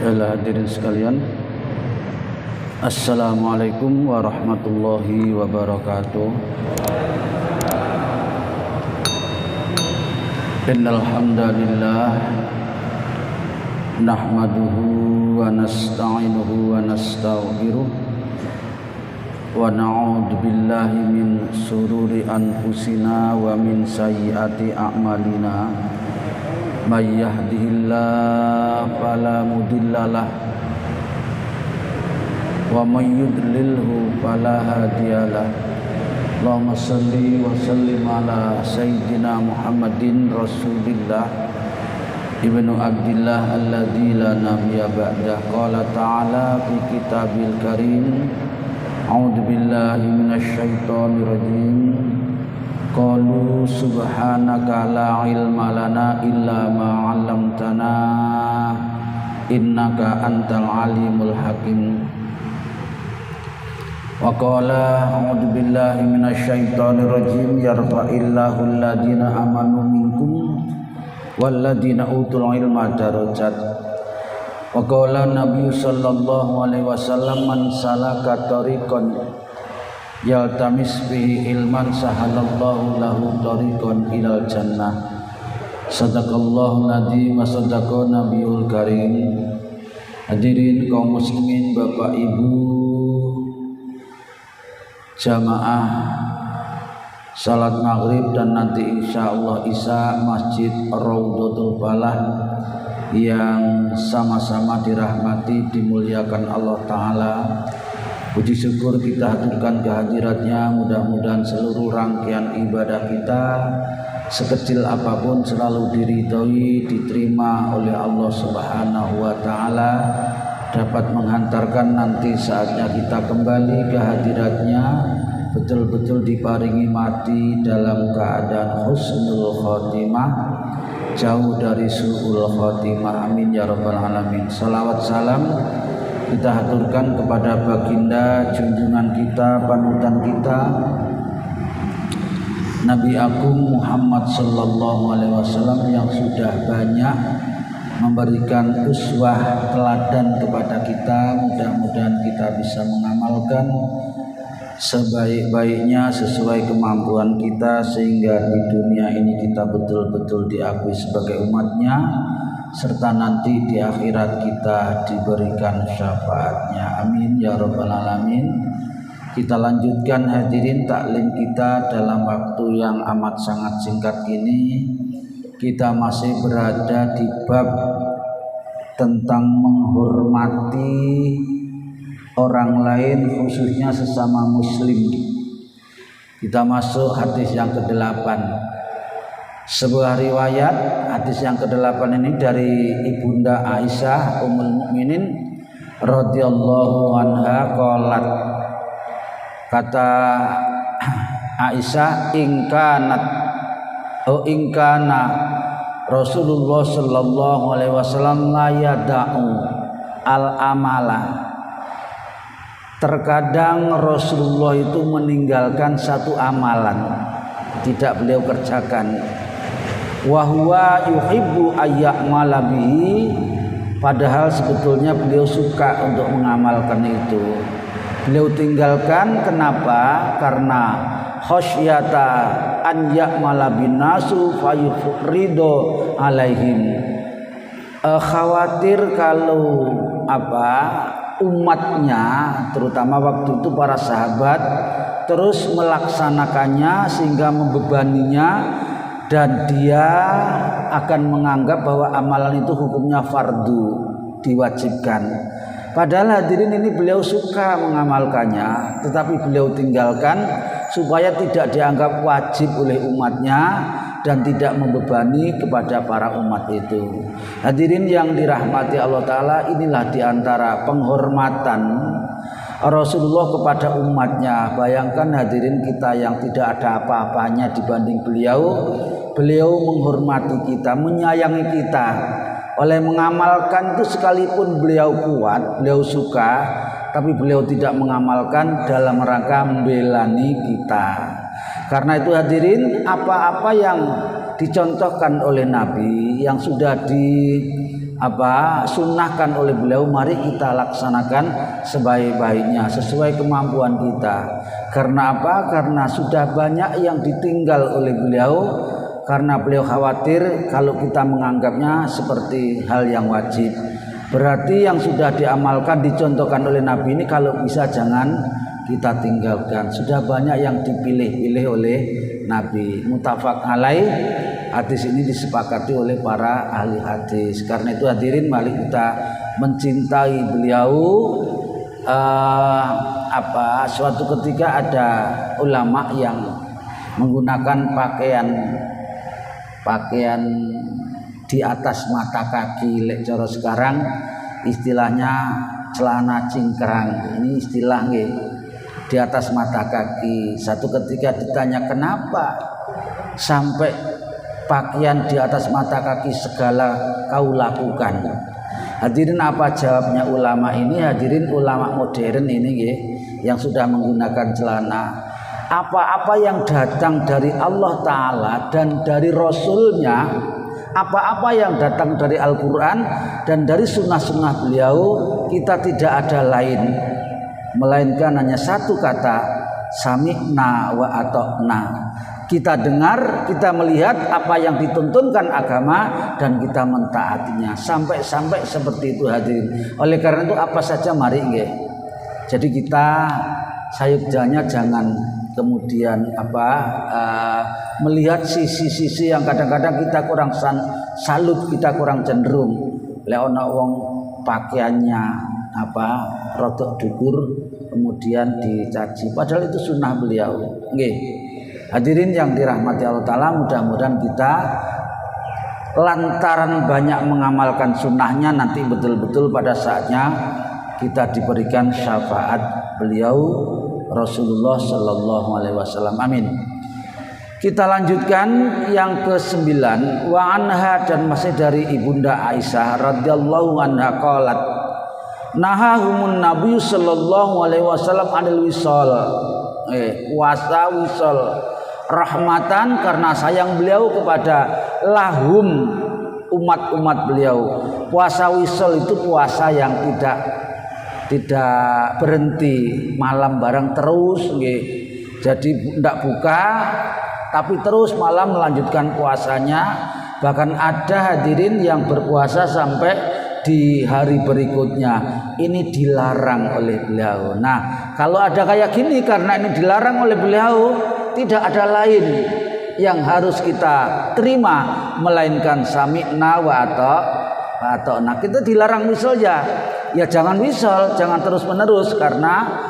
Hadirin sekalian, Assalamualaikum warahmatullahi wabarakatuh. Innal hamdalillah nahmaduhu wa nasta'inuhu wa nastaghfiruh wa na'udzu billahi min shururi anfusina wa min sayyiati a'malina. May yahdihillahu fala mudhillalah wa may yudlilhu fala hadiyalah. Allahumma shalli wa sallim ala sayyidina Muhammadin Rasulillah ibnu Abdillah alladzi la nabiyya ba'dah. Qala ta'ala fi kitabil karim, a'udzu billahi minasy syaithanir rajim. Qalu subhanaka la ilma lana illa ma 'allamtana innaka antal alimul hakim. Wa qala a'udzu billahi minasy syaithanir rajim, yarfa'illahu alladziina amanu minkum walladziina utul ilma darajat. Wa qala Nabi sallallahu alaihi wasallam, man salaka tariqan yaltamis bihi ilman sahalallahu lahu tariqan ilal jannah. Sadaqallahu nadzim wa sadaqa nabiyul karim. Hadirin kaum muslimin, Bapak Ibu jamaah salat maghrib dan nanti insyaallah isya Masjid Raudhatul Falah yang sama-sama dirahmati dimuliakan Allah Ta'ala. Puji syukur kita haturkan kehadiratnya. Mudah-mudahan seluruh rangkaian ibadah kita sekecil apapun selalu diridhoi, diterima oleh Allah Subhanahu wa Ta'ala, dapat menghantarkan nanti saatnya kita kembali ke hadiratnya betul-betul diparingi mati dalam keadaan husnul khotimah, jauh dari su'ul khotimah. Amin ya rabbal alamin. Salawat salam kita haturkan kepada baginda junjungan kita, panutan kita, Nabi Agung Muhammad sallallahu alaihi wasallam yang sudah banyak memberikan uswah teladan kepada kita. Mudah-mudahan kita bisa mengamalkan sebaik-baiknya sesuai kemampuan kita, sehingga di dunia ini kita betul-betul diakui sebagai umatnya, serta nanti di akhirat kita diberikan syafaatnya. Amin ya rabbal alamin. Kita lanjutkan hadirin taklim kita dalam waktu yang amat sangat singkat ini. Kita masih berada di bab tentang menghormati orang lain, khususnya sesama muslim. Kita masuk hadis yang ke-8. Sebuah riwayat hadis yang ke-8 ini dari Ibunda Aisyah Ummul Mukminin radhiyallahu anha qalat. Kata Aisyah, ingkana Rasulullah sallallahu alaihi wasallam la yada'u al-amala. Terkadang Rasulullah itu meninggalkan satu amalan, tidak beliau kerjakan. Wa huwa yuhibbu ayya'mala bihi, padahal sebetulnya beliau suka untuk mengamalkan itu. Beliau tinggalkan kenapa? Karena khasyata an ya'mala binnasu fayufridu alaihim. Khawatir kalau umatnya, terutama waktu itu para sahabat, terus melaksanakannya sehingga membebaninya, dan dia akan menganggap bahwa amalan itu hukumnya fardu, diwajibkan. Padahal hadirin ini beliau suka mengamalkannya, tetapi beliau tinggalkan supaya tidak dianggap wajib oleh umatnya dan tidak membebani kepada para umat itu. Hadirin yang dirahmati Allah Ta'ala, inilah diantara penghormatan Rasulullah kepada umatnya. Bayangkan hadirin, kita yang tidak ada apa-apanya dibanding beliau, beliau menghormati kita, menyayangi kita. Oleh mengamalkan itu, sekalipun beliau kuat, beliau suka, tapi beliau tidak mengamalkan dalam rangka membelani kita. Karena itu hadirin, apa-apa yang dicontohkan oleh Nabi, yang sudah sunnahkan oleh beliau, mari kita laksanakan sebaik-baiknya sesuai kemampuan kita. Karena apa? Karena sudah banyak yang ditinggal oleh beliau, karena beliau khawatir kalau kita menganggapnya seperti hal yang wajib. Berarti yang sudah diamalkan, dicontohkan oleh Nabi ini kalau bisa jangan kita tinggalkan. Sudah banyak yang dipilih-pilih oleh Nabi. Muttafaq alaih, hadis ini disepakati oleh para ahli hadis. Karena itu hadirin, mari kita mencintai beliau. Suatu ketika ada ulama yang menggunakan pakaian di atas mata kaki, lek cara sekarang istilahnya celana cingkrang. Ini istilah nggih, di atas mata kaki. Satu ketika ditanya, kenapa sampai pakaian di atas mata kaki segala kau lakukan? Hadirin, apa jawabnya ulama ini? Hadirin, ulama modern ini nggih, yang sudah menggunakan celana, apa-apa yang datang dari Allah Ta'ala dan dari Rasulnya, apa-apa yang datang dari Al-Quran dan dari sunnah-sunnah beliau, kita tidak ada lain melainkan hanya satu kata, sami'na wa ata'na. Kita dengar, kita melihat apa yang dituntunkan agama dan kita mentaatinya. Sampai seperti itu hadirin. Oleh karena itu apa saja mari nggih. Jadi kita sayup-janya jangan kemudian melihat sisi-sisi yang kadang-kadang kita kurang salut, kita kurang cenderung. Lek ana wong pakaiannya rodok dukur kemudian dicaci, padahal itu sunnah beliau. Nggih. Hadirin yang dirahmati Allah Ta'ala, mudah-mudahan kita lantaran banyak mengamalkan sunnahnya nanti betul-betul pada saatnya kita diberikan syafaat beliau Rasulullah Sallallahu Alaihi Wasallam. Amin. Kita lanjutkan yang ke-9. Wa anha, dan masih dari ibunda Aisyah radhiyallahu anha qalat, nahahumun Nabi Sallallahu Alaihi Wasallam anil wisal, puasa wisal, rahmatan, karena sayang beliau kepada lahum, umat-umat beliau. Puasa wisal itu puasa yang tidak berhenti, malam bareng terus nggih. Jadi tidak buka tapi terus malam melanjutkan puasanya. Bahkan ada hadirin yang berpuasa sampai di hari berikutnya. Ini dilarang oleh beliau. Nah, kalau ada kayak gini, karena ini dilarang oleh beliau, tidak ada lain yang harus kita terima melainkan sami'na wa ata'na. Kita dilarang wisal ya jangan wisal, jangan terus-menerus, karena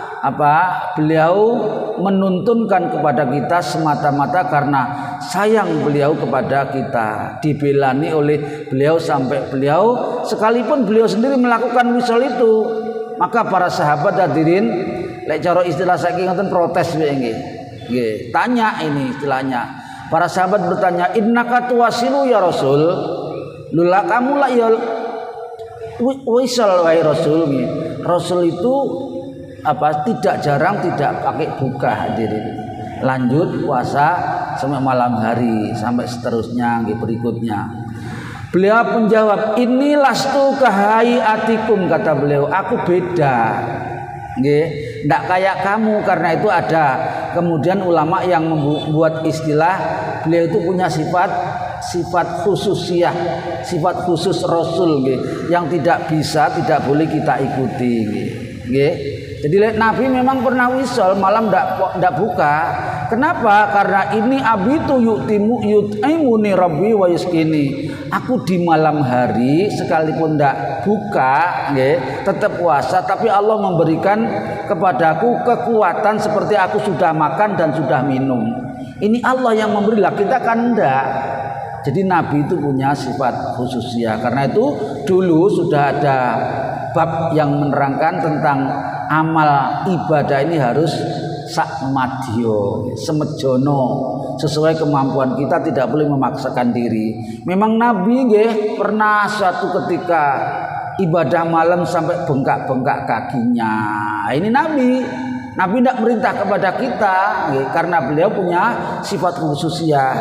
beliau menuntunkan kepada kita semata-mata karena sayang beliau kepada kita, dibelani oleh beliau sampai beliau, sekalipun beliau sendiri melakukan wisal itu, maka para sahabat hadirin, lek cara istilah saiki ngoten protes nggih. Tanya, ini istilahnya. Para sahabat bertanya, innaka tuwasilu ya Rasul? Lula kamu lah ya wisal wahai Rasul. Rasul itu tidak jarang tidak pakai buka hadirin. Lanjut puasa sampai malam hari sampai seterusnya berikutnya. Beliau menjawab, ini lastu kahayatikum, kata beliau, aku beda. Tidak kayak kamu. Karena itu ada kemudian ulama yang membuat istilah, beliau itu punya sifat khususiyah, sifat khusus Rasul yang tidak boleh kita ikuti. Jadi Nabi memang pernah wisal malam tidak buka. Kenapa? Karena ini abitu yut'imuni rabbi wa yuskini. Aku di malam hari sekalipun tidak buka, tetap puasa, tapi Allah memberikan kepadaku kekuatan seperti aku sudah makan dan sudah minum. Ini Allah yang memberilah, kita kan enggak. Jadi Nabi itu punya sifat khususnya. Karena itu dulu sudah ada bab yang menerangkan tentang amal ibadah ini harus sakmadyo, semejono, sesuai kemampuan kita, tidak boleh memaksakan diri. Memang Nabi pernah suatu ketika ibadah malam sampai bengkak-bengkak kakinya. Ini Nabi tidak merintah kepada kita, karena beliau punya sifat khususnya.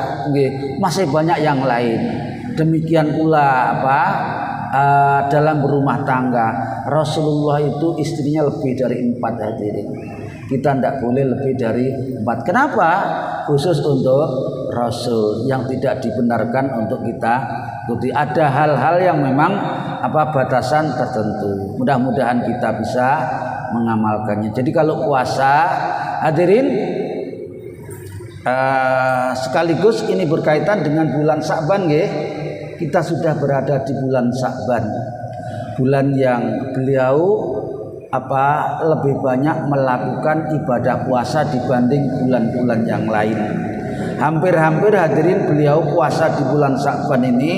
Masih banyak yang lain. Demikian pula dalam berumah tangga. Rasulullah itu istrinya lebih dari 4 hadirin. Kita tidak boleh lebih dari 4. Kenapa? Khusus untuk Rasul yang tidak dibenarkan untuk kita ikuti. Ada hal-hal yang memang batasan tertentu. Mudah-mudahan kita bisa mengamalkannya. Jadi kalau puasa hadirin sekaligus ini berkaitan dengan bulan Sya'ban nggih. Kita sudah berada di bulan Sya'ban. Bulan yang beliau lebih banyak melakukan ibadah puasa dibanding bulan-bulan yang lain. Hampir-hampir hadirin beliau puasa di bulan Sya'ban ini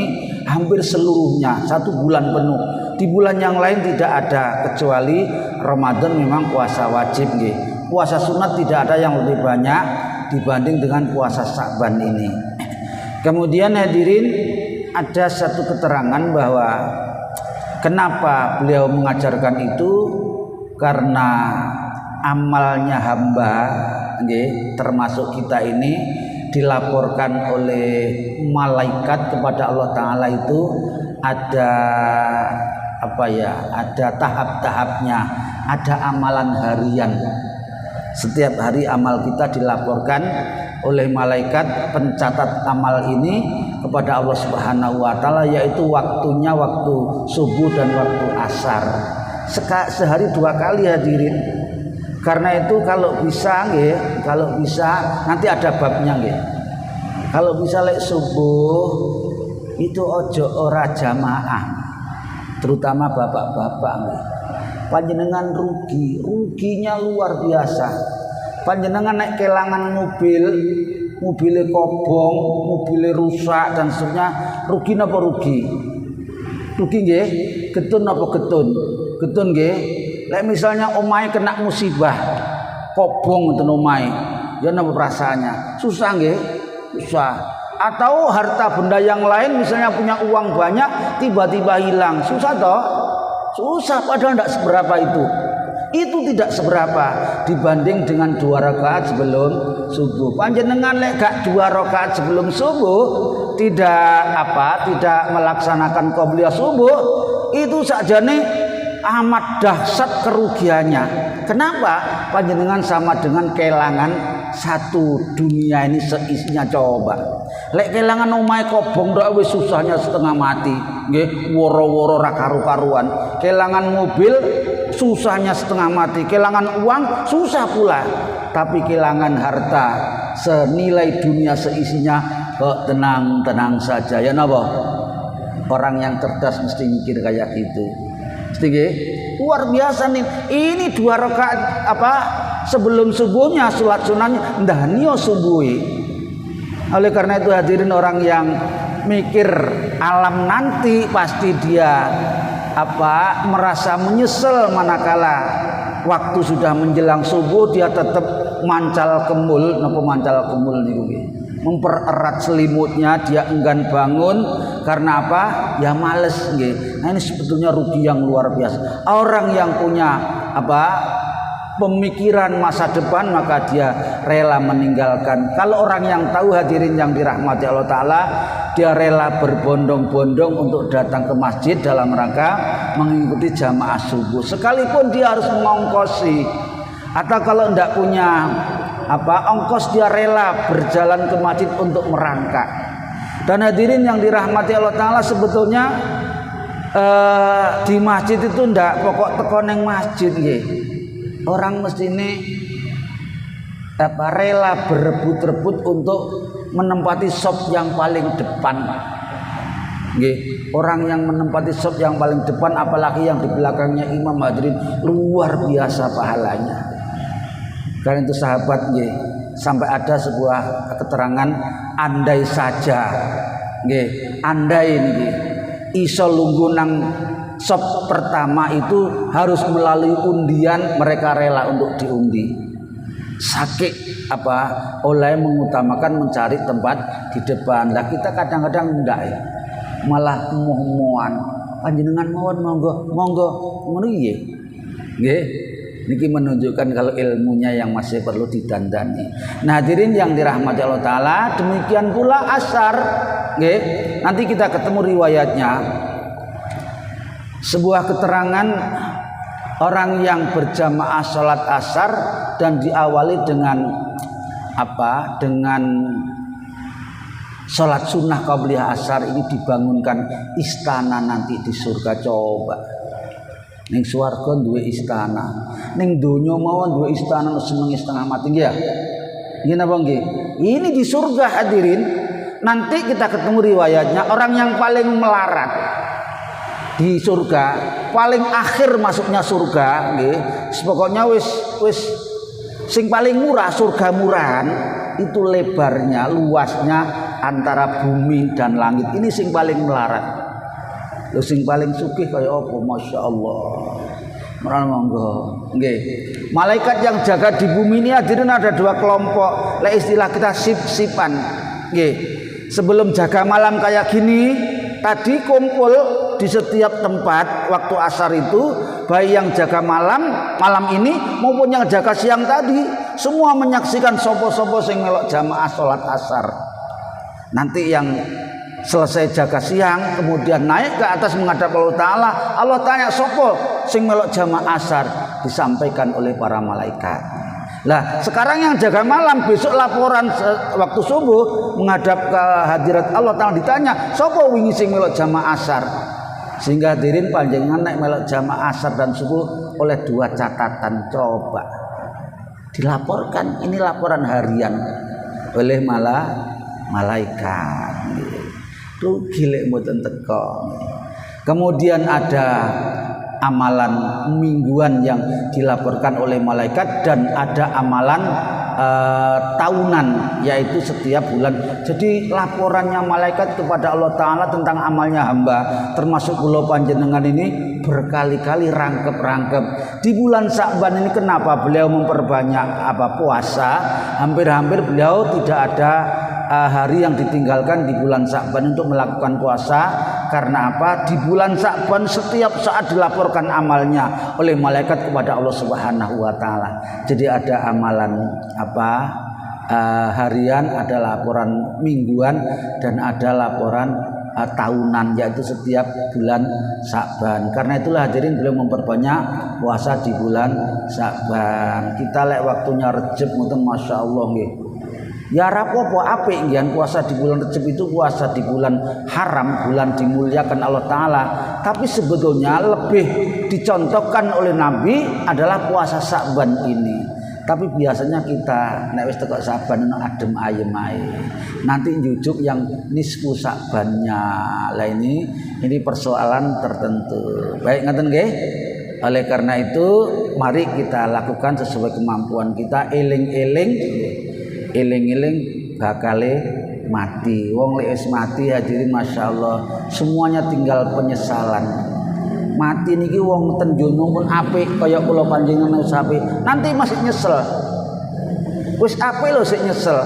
hampir seluruhnya 1 bulan penuh. Di bulan yang lain tidak ada kecuali Ramadan memang puasa wajib nggih. Puasa sunat tidak ada yang lebih banyak dibanding dengan puasa Sya'ban ini. Kemudian hadirin ada satu keterangan bahwa kenapa beliau mengajarkan itu, karena amalnya hamba nggih, termasuk kita ini dilaporkan oleh malaikat kepada Allah Ta'ala itu ada ada tahap-tahapnya, ada amalan harian. Setiap hari amal kita dilaporkan oleh malaikat pencatat amal ini kepada Allah Subhanahu wa taala, yaitu waktunya waktu subuh dan waktu asar. Sehari 2 kali hadirin. Karena itu kalau bisa nanti ada babnya nggih. Kalau bisa subuh itu ojo ora jamaah. Terutama bapak-bapak nggih. Panjenengan ruginya luar biasa. Panjenengan naik kelangan mobilnya kobong, mobilnya rusak dan seterusnya, rugi napa rugi? Rugi nggih? Getun napa getun? Getun nggih. Lek misalnya omahe kena musibah, kobong ngoten omahe, ya napa perasaannya? Susah nggih? Susah. Atau harta benda yang lain misalnya punya uang banyak tiba-tiba hilang, susah toh? Susah, padahal tidak seberapa itu. Itu tidak seberapa dibanding dengan 2 rakaat sebelum subuh. Panjenengan lek gak 2 rakaat sebelum subuh, tidak melaksanakan qobliyah subuh, itu sakjane amat dahsyat kerugiannya. Kenapa? Panjenengan sama dengan kehilangan satu dunia ini seisinya. Coba lek kehilangan omahe kobong ndak wis susahnya setengah mati nggih, woro-woro ra karu-karuan. Kehilangan mobil susahnya setengah mati, kehilangan uang susah pula. Tapi kehilangan harta senilai dunia seisinya kok tenang-tenang saja. Ya napa? Orang yang cerdas mesti mikir kayak gitu. Mesti nggih. Luar biasa nih. Ini 2 rakaat sebelum subuhnya salat sunahnya ndahniyo subuhi. Oleh karena itu hadirin, orang yang mikir alam nanti pasti dia merasa menyesal manakala waktu sudah menjelang subuh dia tetap mancal kemul. Napa mancal kemul niku nggih? Mempererat selimutnya, dia enggan bangun karena apa? Ya males nggih. Nah, ini sebetulnya rugi yang luar biasa. Orang yang punya pemikiran masa depan maka dia rela meninggalkan. Kalau orang yang tahu hadirin yang dirahmati Allah Ta'ala, dia rela berbondong-bondong untuk datang ke masjid dalam rangka mengikuti jamaah subuh, sekalipun dia harus mengongkosi. Atau kalau tidak punya ongkos, dia rela berjalan ke masjid untuk merangkak. Dan hadirin yang dirahmati Allah Ta'ala, sebetulnya di masjid itu ndak pokok teko neng masjid nggih. Orang mesti ini rela berebut-rebut untuk menempati sop yang paling depan. Nggih, orang yang menempati sop yang paling depan, apalagi yang di belakangnya imam, hadirin, luar biasa pahalanya. Karena itu sahabat nggih, sampai ada sebuah keterangan, andai saja nggih, andai nggih iso lungguh nang sop pertama itu harus melalui undian, mereka rela untuk diundi. Sakit oleh mengutamakan mencari tempat di depan. Lah kita kadang-kadang enggak ya, malah moh-mohan. Panjenengan mawon monggo ngono nggih. Nggih. Niki menunjukkan kalau ilmunya yang masih perlu didandani. Nah, hadirin yang dirahmati Allah Ta'ala, demikian pula asar. Nggih. Nanti kita ketemu riwayatnya. sebuah keterangan orang yang berjamaah sholat asar dan diawali dengan apa? Dengan sholat sunnah qabliyah asar ini dibangunkan istana nanti di surga. Coba ning swarga duwe istana, ning donya mawon duwe istana seneng setengah mati ya. Nggih napa nggih? Ini di surga hadirin. Nanti kita ketemu riwayatnya orang yang paling melarat di surga, paling akhir masuknya surga nggih. Pokoknya wis sing paling murah, surga murahan itu lebarnya, luasnya antara bumi dan langit. Ini sing paling melarat. Lho sing paling sugih kaya apa? Masya Allah. Merana monggo. Nggih. Malaikat yang jaga di bumi ini hadirin ada dua kelompok. Lah istilah kita sip-sipan. Nggih. Sebelum jaga malam kayak gini, tadi kumpul di setiap tempat waktu asar itu, baik yang jaga malam ini maupun yang jaga siang tadi, semua menyaksikan sopo-sopo sing melok jamaah sholat asar. Nanti yang selesai jaga siang kemudian naik ke atas menghadap Allah Ta'ala, Allah tanya sopo sing melok jamaah asar, disampaikan oleh para malaikat. Lah sekarang yang jaga malam besok laporan waktu subuh menghadap ke hadirat Allah Ta'ala ditanya sopo wingi sing melok jamaah asar. Sehingga hadirin panjenengan naik melok jamaah asar dan subuh oleh dua catatan. Coba dilaporkan, ini laporan harian oleh malaikat. Itu gilek mboten teko. Kemudian ada amalan mingguan yang dilaporkan oleh malaikat dan ada amalan tahunan yaitu setiap bulan. Jadi laporannya malaikat kepada Allah Ta'ala tentang amalnya hamba termasuk kula panjenengan ini berkali-kali rangkep. Di bulan Sya'ban ini kenapa beliau memperbanyak puasa? Hampir-hampir beliau tidak ada hari yang ditinggalkan di bulan Sya'ban untuk melakukan puasa. Karena apa? Di bulan Sya'ban setiap saat dilaporkan amalnya oleh malaikat kepada Allah Subhanahu wa Ta'ala. Jadi ada amalan harian, ada laporan mingguan dan ada laporan tahunan yaitu setiap bulan Sya'ban. Karena itulah hadirin beliau memperbanyak puasa di bulan Sya'ban. Kita lek waktunya Rejab mboten masyaallah nggih. Ya rapopo apik nggih puasa di bulan Rejab itu puasa di bulan haram, bulan dimuliakan Allah Ta'ala. Tapi sebetulnya lebih dicontohkan oleh Nabi adalah puasa Sya'ban ini. Tapi biasanya kita nek wis teko Sya'ban adem ayem ae. Nanti njujuk yang nisfu Sya'bannya. Lah ini persoalan tertentu. Baik ngaten nggih. Oleh karena itu mari kita lakukan sesuai kemampuan kita, eling-eling bakale mati. Wong lek wis mati hadirin masyaallah semuanya tinggal penyesalan. Mati niki wong ten donya pun apik kaya kula panjenengan wis apik, nanti masih nyesel. Wis apik lho sik nyesel.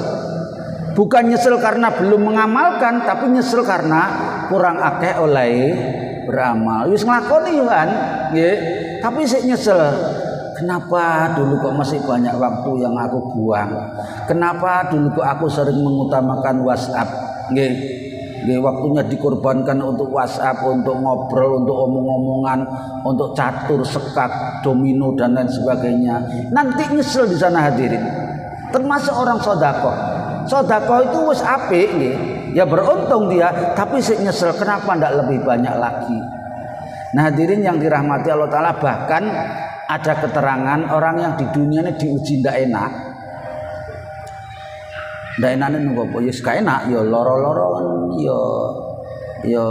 Bukan nyesel karena belum mengamalkan, tapi nyesel karena kurang akeh oleh beramal. Wis nglakoni yo kan, nggih, tapi sik nyesel. Kenapa dulu kok masih banyak waktu yang aku buang? Kenapa dulu kok aku sering mengutamakan WhatsApp? Nggih, waktunya dikorbankan untuk WhatsApp, untuk ngobrol, untuk omong-omongan, untuk catur, sekak, domino dan lain sebagainya. Nanti nyesel di sana hadirin. Termasuk orang sedekah. Sedekah itu wis apik nggih. Ya beruntung dia, tapi sik nyesel kenapa ndak lebih banyak lagi. Nah, hadirin yang dirahmati Allah Ta'ala, bahkan ada keterangan orang yang di dunia ini diuji ndak enak. Ndak enakne nunggu apa? Ya gak enak, ya loro-loro, ya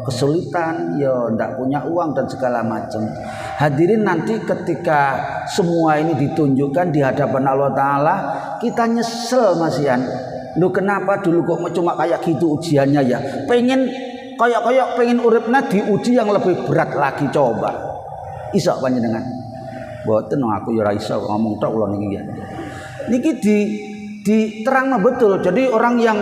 kesulitan, ya ndak punya uang dan segala macam. Hadirin nanti ketika semua ini ditunjukkan di hadapan Allah Ta'ala, kita nyesel masihan. Lu kenapa dulu kok cuma kayak gitu ujiannya ya? Pengen pengen uripna diuji yang lebih berat lagi coba. Iso panjenengan. Mboten aku ya ora iso ngomong tok kula niki ya. Niki diterangno betul. Jadi orang yang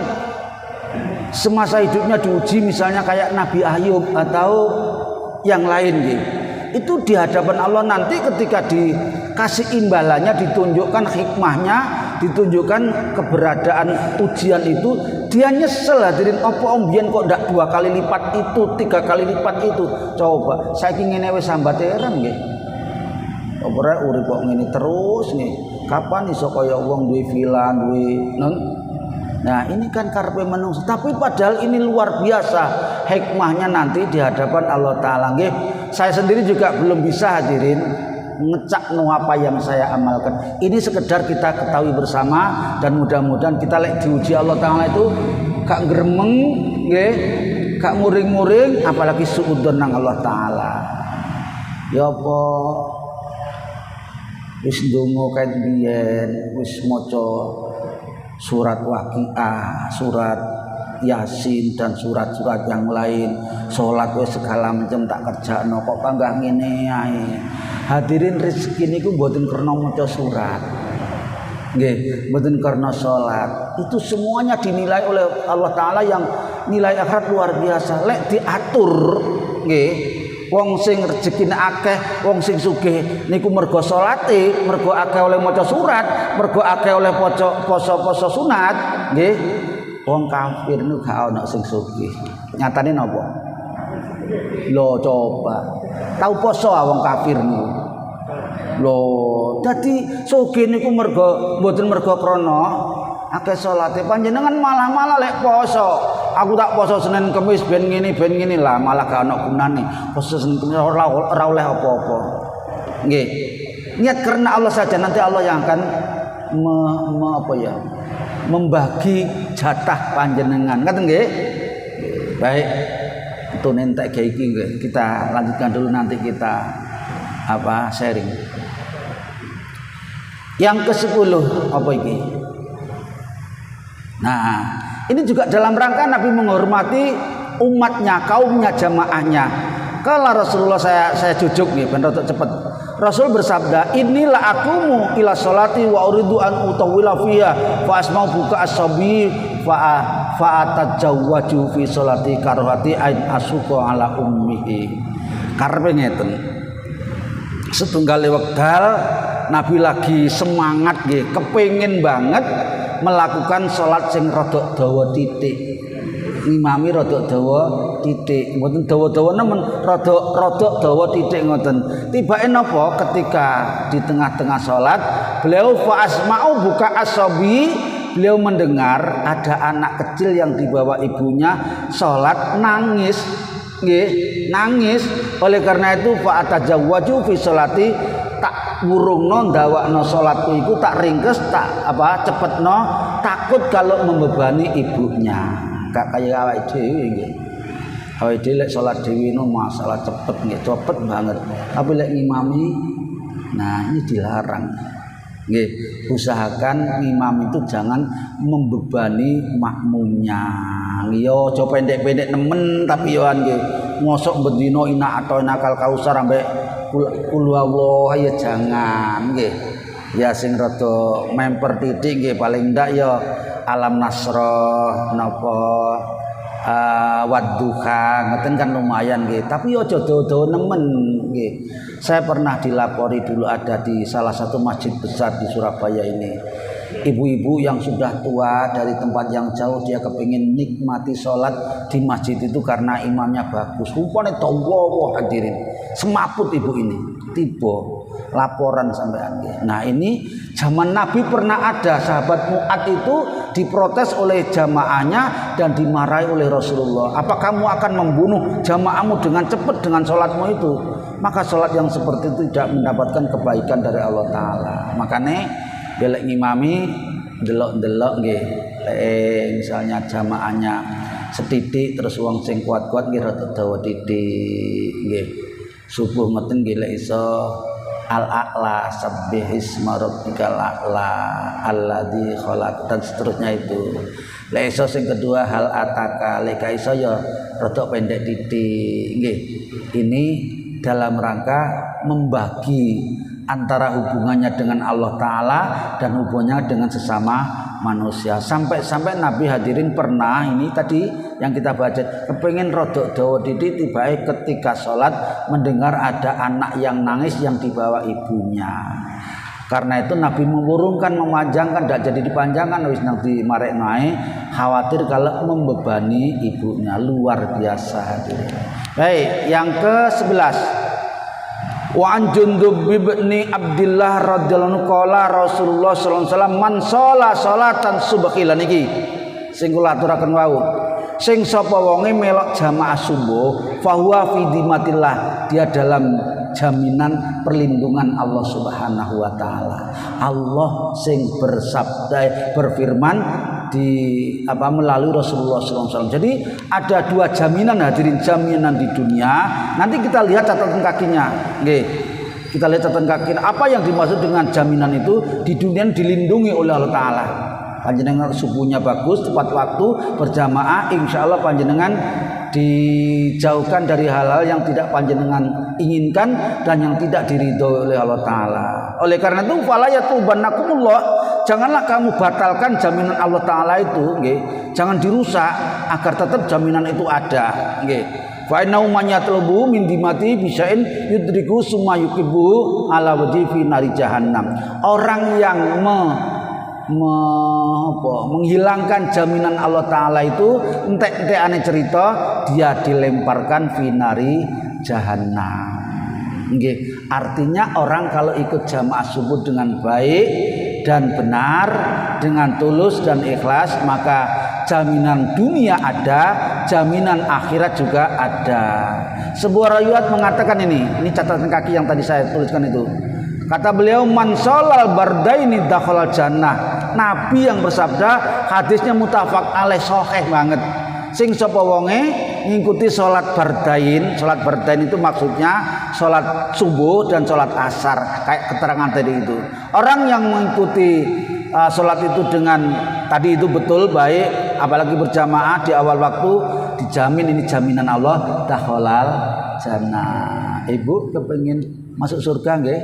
semasa hidupnya diuji misalnya kayak Nabi Ayub atau yang lain gitu. Itu di hadapan Allah nanti ketika dikasih imbalannya, ditunjukkan hikmahnya, ditunjukkan keberadaan ujian itu, Dia nyesel hadirin, apa mbiyen kok ndak 2 kali lipat itu, 3 kali lipat itu. Coba saiki ngene wis sambat heran nggih. Ora urip kok ngene terus nggih. Kapan iso kaya wong duwe villa, duwe Nah, ini kan karepe menungso, tapi padahal ini luar biasa hikmahnya nanti di hadapan Allah taala nggih. Saya sendiri juga belum bisa hadirin ngecak no apa yang saya amalkan. Ini sekedar kita ketahui bersama dan mudah-mudahan kita lek diuji Allah taala itu gak gremeng nggih, gak muring-muring apalagi suudzon nang Allah taala. Ya apa wis ndonga kae biyen, wis maca surat Waqiah, surat Yasin dan surat-surat yang lain, salat wis segala macam tak kerjakno kok panggah ngene ae. Hadirin rezeki niku mboten karena maca surat. Nggih, mboten karena salat. Itu semuanya dinilai oleh Allah taala yang nilai akhirat luar biasa. Lek diatur nggih, wong sing rezekine akeh, wong sing sugih niku mergo salate, mergo akeh oleh maca surat, mergo akeh oleh poso-poso sunat, nggih. Wong kafir niku gak ana sing sugih. Nyatane napa? Lho coba. Tau poso wong kafir niku. Lho, dadi sugih niku mergo mboten mergo krana akeh salate. Panjenengan malah lek poso. Aku tak poso Senin Kamis ben ngene lah, malah gak ana gunane. Poso Senin Kamis ora oleh apa-apa. Nggih. Niat karena Allah saja, nanti Allah yang akan membagi jatah panjenengan. Ngaten nggih? Baik. Itu nentek kayak iki kita lanjutkan dulu, nanti kita sharing. Yang ke-10 apa iki? Nah, ini juga dalam rangka Nabi menghormati umatnya, kaumnya, jamaahnya. Kalau Rasulullah saya jujuk nih, ben rada cepet. Rasul bersabda, "Inilah akumu ila sholati wa uridu an utawwila fiha fa asma'u buka as-sabi fa atajawwaju fi sholati karhati ain asuqa ala ummihi." Karepe ngeten. Setunggale wekdal Nabi lagi semangat nggih, kepengin banget melakukan sholat sing rada dawa titik. Ngimami rada dawa titik, mboten dawa-dawa nemen, rada dawa titik ngoten. Tibake napa ketika di tengah-tengah sholat, beliau fa asma'u buka as-sabi, beliau mendengar ada anak kecil yang dibawa ibunya sholat nangis, nggih, nangis. Oleh karena itu fa atajawwaju fi sholati, tak wurungno ndawakno salatku iku tak ringkes, tak cepetno, takut kalau membebani ibunya. Gak kaya awake dhewe nggih. Awake dhewe lek salat dhewe no masalah cepet nggih, cepet banget. Tapi lek ngimami, nah ini dilarang. Nggih, usahakan ngimam itu jangan membebani makmumnya. Yo aja pendek-pendek nemen tapi yo nggih. Mosok bendina ina atau nakal kausar ambek kul Allah ya jangan nggih. Ya sing rada memper titik nggih, paling ndak ya alam nasroh napa wadduha ngeten kan lumayan nggih, tapi aja dawa-dawa nemen nggih. Saya pernah dilapori dulu ada di salah satu masjid besar di Surabaya ini, ibu-ibu yang sudah tua dari tempat yang jauh, dia kepingin nikmati sholat di masjid itu karena imamnya bagus, rupanya tawa hadirin, semaput ibu ini tiba laporan sampean. Nah ini zaman Nabi pernah ada sahabat Mu'ad itu diprotes oleh jamaahnya dan dimarahi oleh Rasulullah. Apa kamu akan membunuh jamaahmu dengan cepat dengan sholatmu itu? Maka sholat yang seperti itu tidak mendapatkan kebaikan dari Allah Ta'ala. Makanya belek ngimami delok-delok nggih. Misalnya jamaahnya setitik terus wong sing kuat-kuat nggih rada dawa titik nggih. Subuh ngeten nggih lek iso al-a'la sabbih isma rabbikal a'la alladzi khalaq dan seterusnya itu. Lek iso sing kedua hal ataka, lek iso ya rada pendek titik nggih. Ini dalam rangka membagi antara hubungannya dengan Allah Ta'ala dan hubungannya dengan sesama manusia. Sampai Nabi hadirin pernah, ini tadi yang kita baca, kepengen rodok dawa titik tiba ketika sholat mendengar ada anak yang nangis yang dibawa ibunya. Karena itu Nabi mengurungkan, memanjangkan, tidak jadi dipanjangkan, wis nanti marek naik khawatir kalau membebani ibunya. Luar biasa hadirin. Baik, yang ke-11. Wa an Jundub bin Abdillah radhiyallahu anhu qala Rasulullah sallallahu alaihi wasallam man shala salatan subhi lan iki sing kula aturaken wau. Sing sapa wonge melok jamaah subuh fahuwa fi dimatillah, dia dalam jaminan perlindungan Allah Subhanahu wa taala. Allah sing bersabda berfirman melalui Rasulullah SAW. Jadi ada dua jaminan hadirin, jaminan di dunia. Nanti kita lihat catatan kakinya. Nggih. Kita lihat catatan kakinya. Apa yang dimaksud dengan jaminan itu? Di dunia dilindungi oleh Allah Taala. Panjenengan subuhnya bagus, tepat waktu, berjamaah, insya Allah panjenengan dijauhkan dari hal-hal yang tidak panjenengan inginkan dan yang tidak diridhoi oleh Allah Ta'ala. Oleh karena itu fala yatubannakumullah, janganlah kamu batalkan jaminan Allah Ta'ala itu, nggih. Jangan dirusak agar tetap jaminan itu ada, nggih. Fa innahu man yatlubu min dimati bisain yudriku summa yuqibu ala wajhi fi nari jahannam. Orang yang menghilangkan jaminan Allah Ta'ala itu entek aneh cerita dia dilemparkan finari jahannam. Nggih, artinya orang kalau ikut jamaah subuh dengan baik dan benar, dengan tulus dan ikhlas, maka jaminan dunia ada, jaminan akhirat juga ada. Sebuah riwayat mengatakan ini catatan kaki yang tadi saya tuliskan itu. Kata beliau, man sholal bardaini dakhalal jannah. Nabi yang bersabda, hadisnya mutafaq alaih, sahih banget. Sing sapa wonge ngikuti salat bardain. Salat bardain itu maksudnya salat subuh dan salat asar, kayak keterangan tadi itu. Orang yang mengikuti salat itu dengan tadi itu betul baik, apalagi berjamaah di awal waktu, dijamin ini jaminan Allah dakhalal jannah. Ibu kepengin masuk surga nggih?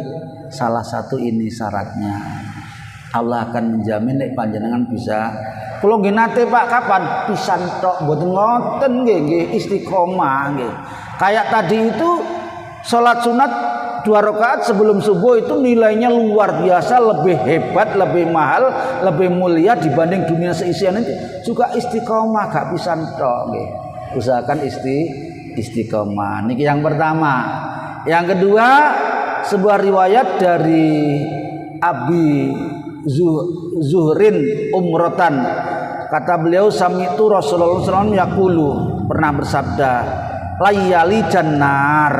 Salah satu ini syaratnya. Allah akan menjamin nek panjenengan bisa. Kula nggih nate Pak, kapan? Pisan tok, mboten ngoten nggih, istiqomah nggih. Kayak tadi itu salat sunat 2 rakaat sebelum subuh itu nilainya luar biasa, lebih hebat, lebih mahal, lebih mulia dibanding dunia seisian itu. Juga istiqomah gak pisan tok nggih. Usahakan istiqomah. Niki yang pertama. Yang kedua, sebuah riwayat dari Abi Zuhrin umrotan, kata beliau sami'tu Rasulullah SAW yaqulu, pernah bersabda layali jannar.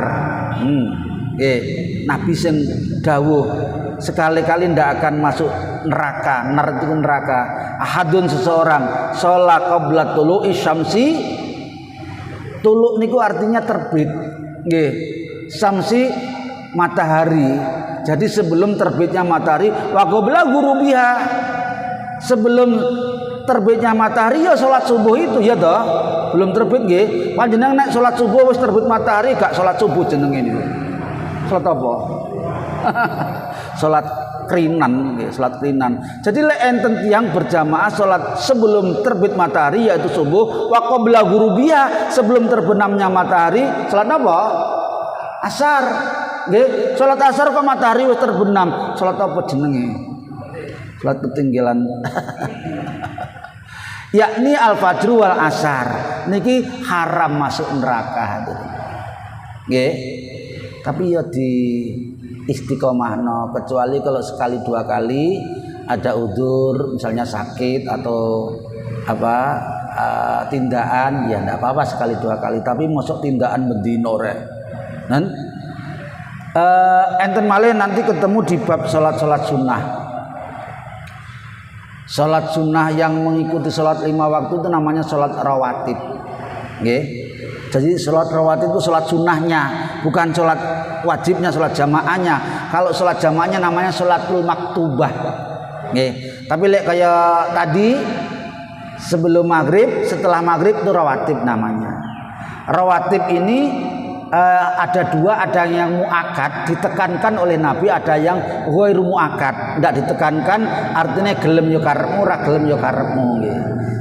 Nabi sing dawuh sekali-kali ndak akan masuk neraka. Nar itu neraka. Ahadun seseorang sholat qabla tulu'i syamsi. Tulu niku artinya terbit. Nggih. Syamsi matahari. Jadi sebelum terbitnya matahari, wa qabla ghurubiha. Sebelum terbitnya matahari ya salat subuh itu ya toh. Belum terbit nggih. Panjenengan nek salat subuh wis terbit matahari gak salat subuh jenenge niku. Salat apa? Salat krinan nggih, salat krinan. Jadi lek enten tiyang berjamaah salat sebelum terbit matahari yaitu subuh, wa qabla ghurubiha, sebelum terbenamnya matahari, salat apa? Asar. Nggih, salat asar kok matahari wis terbenam. Salat apa jenenge? Salat ketinggalan. Yakni al-fajr wal asar. Niki haram masuk neraka. Nggih. Tapi ya di istiqomahno, kecuali kalau sekali 2 kali ada udzur, misalnya sakit atau apa tindakan, ya enggak apa-apa sekali 2 kali. Tapi mosok tindakan bendino rek. Enten malih nanti ketemu di bab salat-salat sunnah. Salat sunnah yang mengikuti salat 5 waktu itu namanya salat rawatib. Nggih. Jadi salat rawatib itu salat sunnahnya, bukan salat wajibnya, salat jamaahnya. Kalau salat jamaahnya namanya salatul maktubah. Nggih. Tapi lek kayak tadi sebelum maghrib, setelah maghrib itu rawatib namanya. Rawatib ini ada 2, ada yang muakkad ditekankan oleh Nabi, ada yang ghairu muakkad, tidak ditekankan, artinya gelem yo karepmu, ora gelem yo karepmu nggih.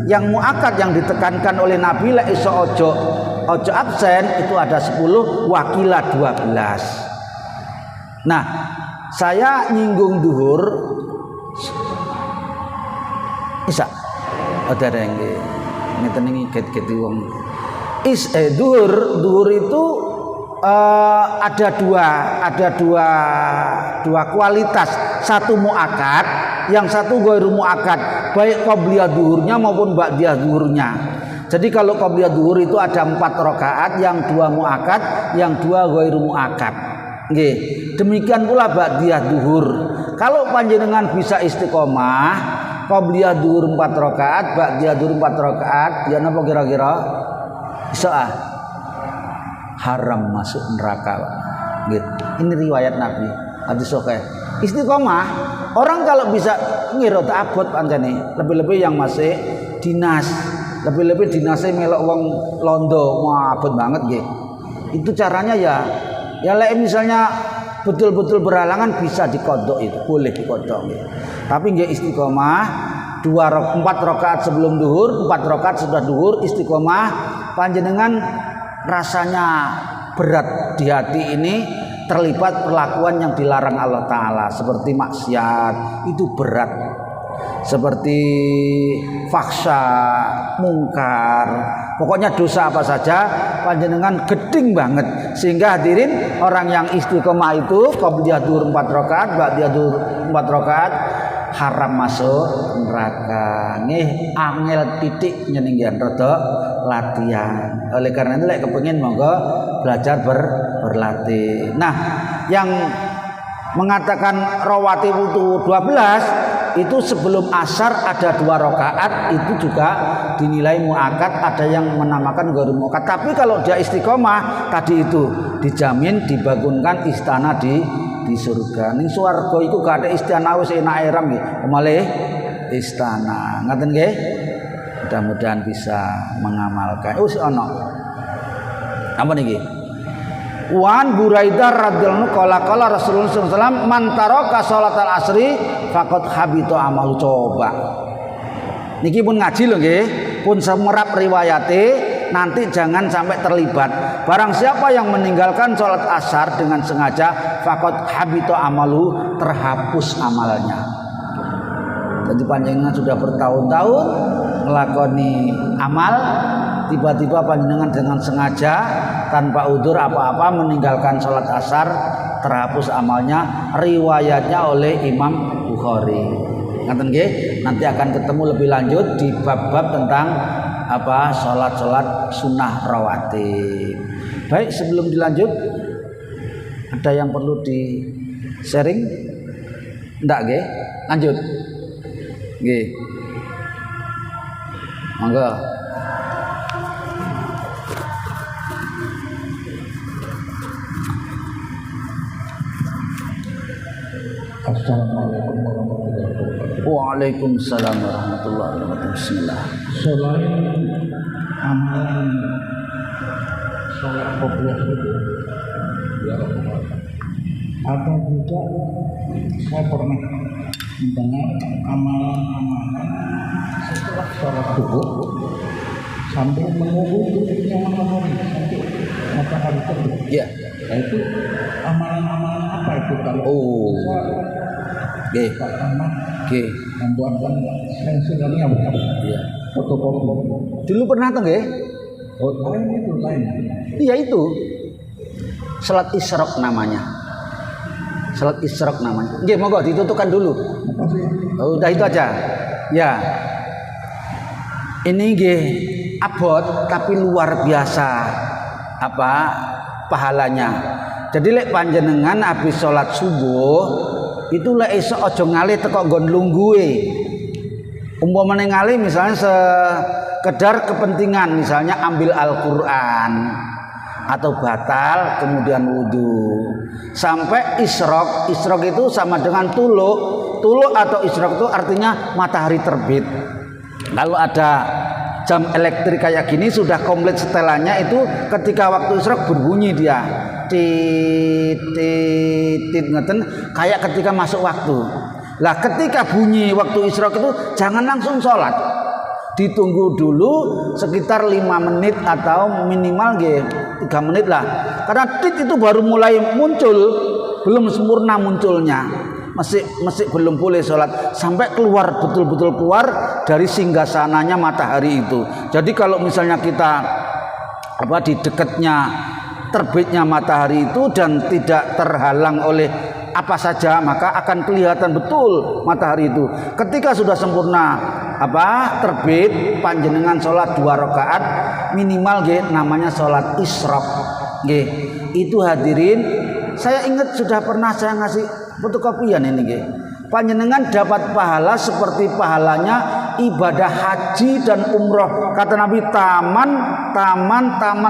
Yang muakkad yang ditekankan oleh Nabi lek iso ojo absen itu ada 10, wakila 12. Nah, saya nyinggung duhur Isa. dereng nggih. Ngeten iki get-get wong. Duhur itu ada dua kualitas. Satu muakkad, yang satu ghairu muakkad, baik qabliyah duhurnya maupun ba'diyah duhurnya. Jadi kalau qabliyah duhur itu ada 4 rakaat, yang 2 muakkad, yang 2 ghairu muakkad. Nggih. Demikian pula ba'diyah duhur. Kalau panjenengan bisa istiqomah, qabliyah duhur 4 rakaat, ba'diyah duhur 4 rakaat, ya napa kira-kira? Bisa haram masuk neraka. Gitu. Ini riwayat Nabi. Hadis sahih. Istiqomah, orang kalau bisa ngira abot pancene, lebih-lebih yang masih dinas, lebih-lebih dinasnya melok wong londo, wah abot banget nggih. Itu caranya ya lek misalnya betul-betul berhalangan bisa dikodok, itu boleh dikodok nggih. Tapi nggih istiqomah 4 rakaat sebelum duhur, 4 rakaat sudah duhur, istiqomah. Panjenengan rasanya berat di hati ini, terlibat perlakuan yang dilarang Allah Ta'ala, seperti maksiat, itu berat, seperti faksa, mungkar, pokoknya dosa apa saja panjenengan geding banget, sehingga hadirin orang yang istiqomah itu qabliyah duhur 4 rakaat, ba'diyah duhur 4 rakaat haram masuk neraka. Nggih angel titik nyenenggian rada latihan. Oleh karena itu lek kepengin monggo belajar berlatih. Nah, yang mengatakan rawatib itu 12 itu sebelum asar ada 2 rakaat, itu juga dinilai muakkad. Ada yang menamakan ghairu muakkad. Tapi kalau dia istiqomah tadi itu dijamin dibangunkan istana di surga. Ning swarga iku gak ada istana wis enak eram nggih. Malih istana. Ngaten nggih? Mudah-mudahan bisa mengamalkan. Wis ana. Apa niki? Wan Buraidah radhiyallahu qala Rasulullah sallallahu alaihi wasallam man taraka sholatal asri faqad habita amalu. Coba. Niki pun ngaji lho nggih, pun semerap riwayate. Nanti jangan sampai terlibat. Barang siapa yang meninggalkan sholat asar dengan sengaja, faqad habita amalu, terhapus amalnya. Jadi panjenengan sudah bertahun-tahun melakoni amal, tiba-tiba panjenengan dengan sengaja tanpa udzur apa-apa meninggalkan sholat asar, terhapus amalnya. Riwayatnya oleh Imam Bukhari. Ngaten nggih? Nanti akan ketemu lebih lanjut di bab-bab tentang sholat sunnah rawatib. Baik, sebelum dilanjut ada yang perlu di sharing? Enggak nggih? Lanjut. Nggih. Monggo. Assalamualaikum warahmatullahi wabarakatuh. Waalaikumsalam warahmatullahi wabarakatuh. Bismillah. Selain amalan sholat qobliyah itu, ada juga saya pernah mendengar amalan-amalan setelah sholat subuh sambil menunggu terbitnya matahari sampai matahari terbit. Ya. Nah, itu amalan-amalan apa itu kalau pertama membuatkan sensilnya bukan? Iya. Fotokopi. Dulu pernah tuh nggih? Oh, lain. Iya itu. Salat isyraq namanya. Salat isyraq namanya. Nggih, monggo ditutupkan dulu. Oh, udah itu aja. Ya. Ini nggih abot tapi luar biasa pahalanya. Jadi lek panjenengan habis salat subuh itu lek esuk aja ngalih teko nggon lungguhe. Umpamane ngalih misalnya sekedar kepentingan, misalnya ambil Al-Qur'an atau batal kemudian wudu. Sampai isyraq itu sama dengan tuluk atau isyraq itu artinya matahari terbit. Kalau ada jam elektrik kayak gini sudah komplit setelannya, itu ketika waktu isyraq berbunyi dia tit ngeten kayak ketika masuk waktu. Lah ketika bunyi waktu isyraq itu jangan langsung sholat, ditunggu dulu sekitar 5 menit atau minimal 3 menit lah, karena tit itu baru mulai muncul, belum sempurna munculnya, masih belum boleh sholat sampai keluar betul-betul keluar dari singgasananya matahari itu. Jadi kalau misalnya kita di dekatnya terbitnya matahari itu dan tidak terhalang oleh apa saja, maka akan kelihatan betul matahari itu. Ketika sudah sempurna terbit, panjenengan sholat 2 rakaat minimal namanya sholat isyraq. Itu hadirin, saya ingat sudah pernah saya ngasih fotokopian ini. Panjenengan dapat pahala seperti pahalanya ibadah haji dan umroh. Kata Nabi, taman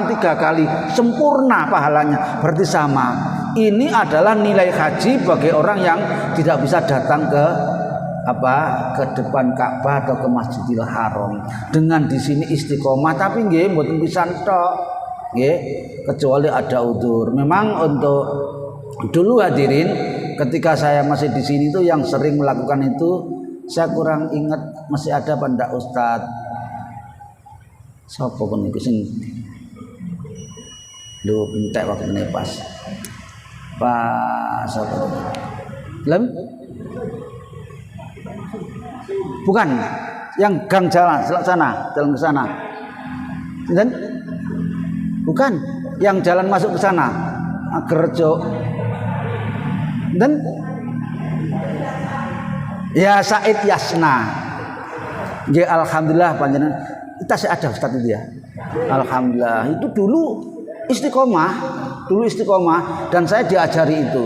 3 kali, sempurna pahalanya, berarti sama. Ini adalah nilai haji bagi orang yang tidak bisa datang ke depan Ka'bah atau ke Masjidil Haram. Dengan di sini istiqomah, tapi mboten pisan tok, kecuali ada udzur. Memang untuk dulu hadirin, ketika saya masih di sini itu yang sering melakukan itu, saya kurang ingat masih ada apa ndak Ustaz. Sapa pun iku sing lu entek waktu ini pas. Pak sapa? Lem? Bukan, yang gang jalan sana, jalan ke sana. Dan bukan, yang jalan masuk ke sana. Gerjo. Dan ya Said Yasna. Ya alhamdulillah panjenengan kita sih ada Ustaz itu ya. Alhamdulillah itu dulu istiqomah dan saya diajari itu.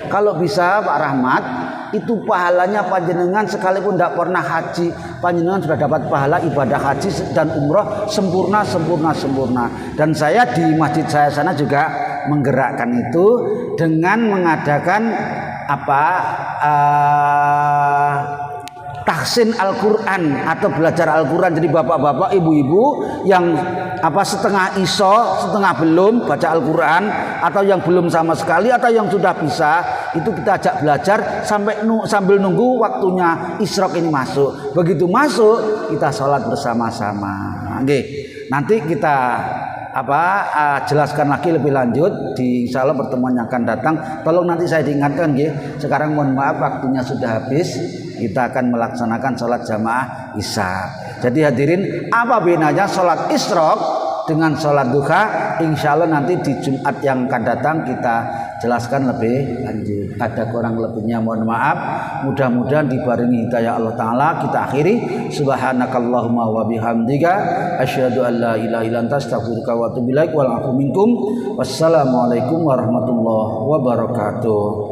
Kalau bisa Pak Rahmat, itu pahalanya panjenengan sekalipun tidak pernah haji, panjenengan sudah dapat pahala ibadah haji dan umroh sempurna. Dan saya di masjid saya sana juga menggerakkan itu dengan mengadakan tahsin Al-Quran atau belajar Al-Quran. Jadi bapak-bapak, ibu-ibu yang setengah iso, setengah belum baca Al-Quran, atau yang belum sama sekali, atau yang sudah bisa, itu kita ajak belajar sambil nunggu waktunya Isyraq ini masuk. Begitu masuk, kita sholat bersama-sama. Nanti kita jelaskan lagi lebih lanjut di insyaallah pertemuan yang akan datang. Tolong nanti saya diingatkan sekarang mohon maaf waktunya sudah habis. Kita akan melaksanakan sholat jamaah isya. Jadi hadirin, apa bedanya sholat isyraq dengan sholat duha? Insyaallah nanti di Jumat yang akan datang kita jelaskan lebih lanjut. Ada kurang lebihnya mohon maaf. Mudah-mudahan dibarengi hidayah Allah Ta'ala. Kita akhiri, subhanakallahumma wa bihamdika asyhadu an la ilaha illa anta astaghfiruka wa atubu ilaik wal afu minkum. Wassalamualaikum warahmatullahi wabarakatuh.